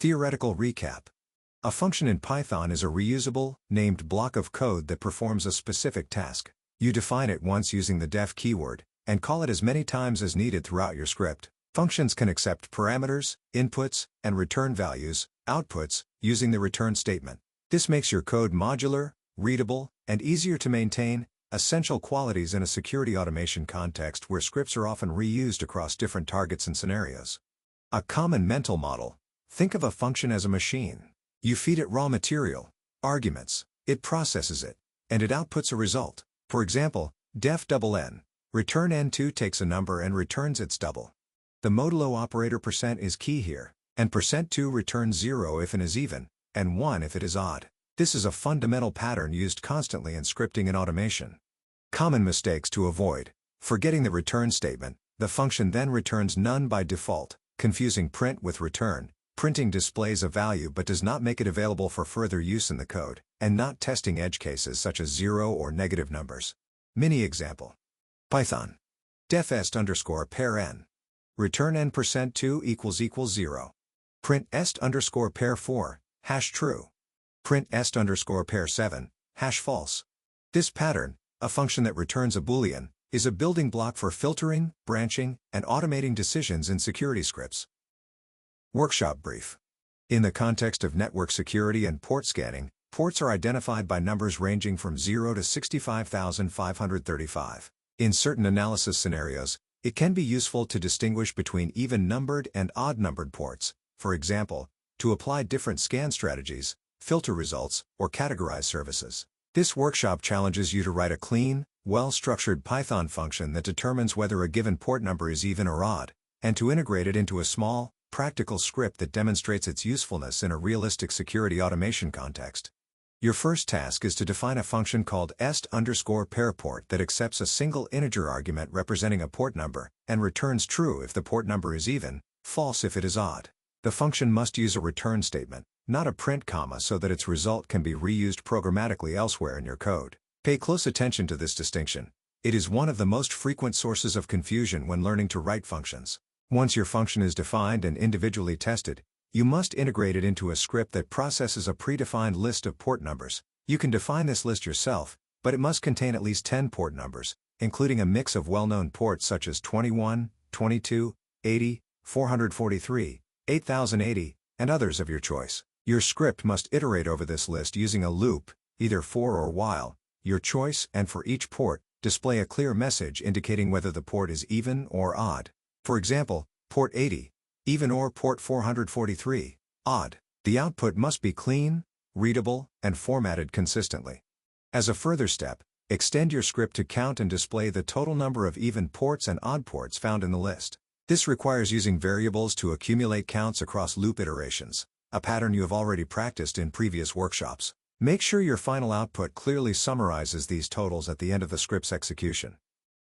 Theoretical recap. A function in Python is a reusable, named block of code that performs a specific task. You define it once using the def keyword, and call it as many times as needed throughout your script. Functions can accept parameters, inputs, and return values, outputs, using the return statement. This makes your code modular, readable, and easier to maintain, essential qualities in a security automation context where scripts are often reused across different targets and scenarios. A common mental model. Think of a function as a machine. You feed it raw material, arguments, it processes it, and it outputs a result. For example, def $n. Return n2 takes a number and returns its double. The modulo operator % is key here, and %2 returns 0 if it is even, and 1 if it is odd. This is a fundamental pattern used constantly in scripting and automation. Common mistakes to avoid. Forgetting the return statement, the function then returns none by default, confusing print with return. Printing displays a value but does not make it available for further use in the code, and not testing edge cases such as 0 or negative numbers. Mini example. Python. Def est_pair n. Return n %2 = 0. Print est_pair 4, hash true. Print est_pair 7, hash false. This pattern, a function that returns a boolean, is a building block for filtering, branching, and automating decisions in security scripts. Workshop brief. In the context of network security and port scanning, ports are identified by numbers ranging from 0 to 65,535. In certain analysis scenarios, it can be useful to distinguish between even-numbered and odd-numbered ports, for example, to apply different scan strategies, filter results, or categorize services. This workshop challenges you to write a clean, well-structured Python function that determines whether a given port number is even or odd, and to integrate it into a small, practical script that demonstrates its usefulness in a realistic security automation context. Your first task is to define a function called est_pair port that accepts a single integer argument representing a port number, and returns true if the port number is even, false if it is odd. The function must use a return statement, not a print comma, so that its result can be reused programmatically elsewhere in your code. Pay close attention to this distinction. It is one of the most frequent sources of confusion when learning to write functions. Once your function is defined and individually tested, you must integrate it into a script that processes a predefined list of port numbers. You can define this list yourself, but it must contain at least 10 port numbers, including a mix of well-known ports such as 21, 22, 80, 443, 8080, and others of your choice. Your script must iterate over this list using a loop, either for or while, your choice, and for each port, display a clear message indicating whether the port is even or odd. For example, port 80, even, or port 443, odd. The output must be clean, readable, and formatted consistently. As a further step, extend your script to count and display the total number of even ports and odd ports found in the list. This requires using variables to accumulate counts across loop iterations, a pattern you have already practiced in previous workshops. Make sure your final output clearly summarizes these totals at the end of the script's execution.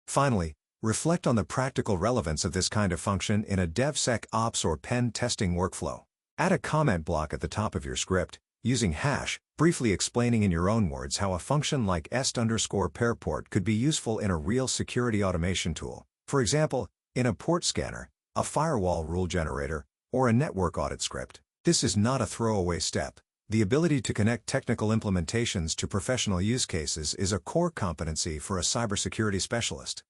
Finally, reflect on the practical relevance of this kind of function in a DevSecOps or pen testing workflow. Add a comment block at the top of your script, using hash, briefly explaining in your own words how a function like est_pair port could be useful in a real security automation tool. For example, in a port scanner, a firewall rule generator, or a network audit script. This is not a throwaway step. The ability to connect technical implementations to professional use cases is a core competency for a cybersecurity specialist.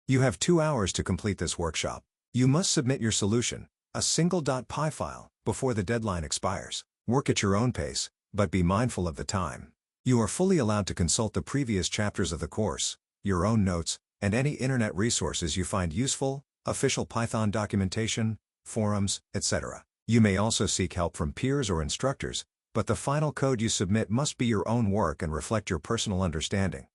You have 2 hours to complete this workshop. You must submit your solution, a single .py file, before the deadline expires. Work at your own pace, but be mindful of the time. You are fully allowed to consult the previous chapters of the course, your own notes, and any internet resources you find useful, official Python documentation, forums, etc. You may also seek help from peers or instructors, but the final code you submit must be your own work and reflect your personal understanding.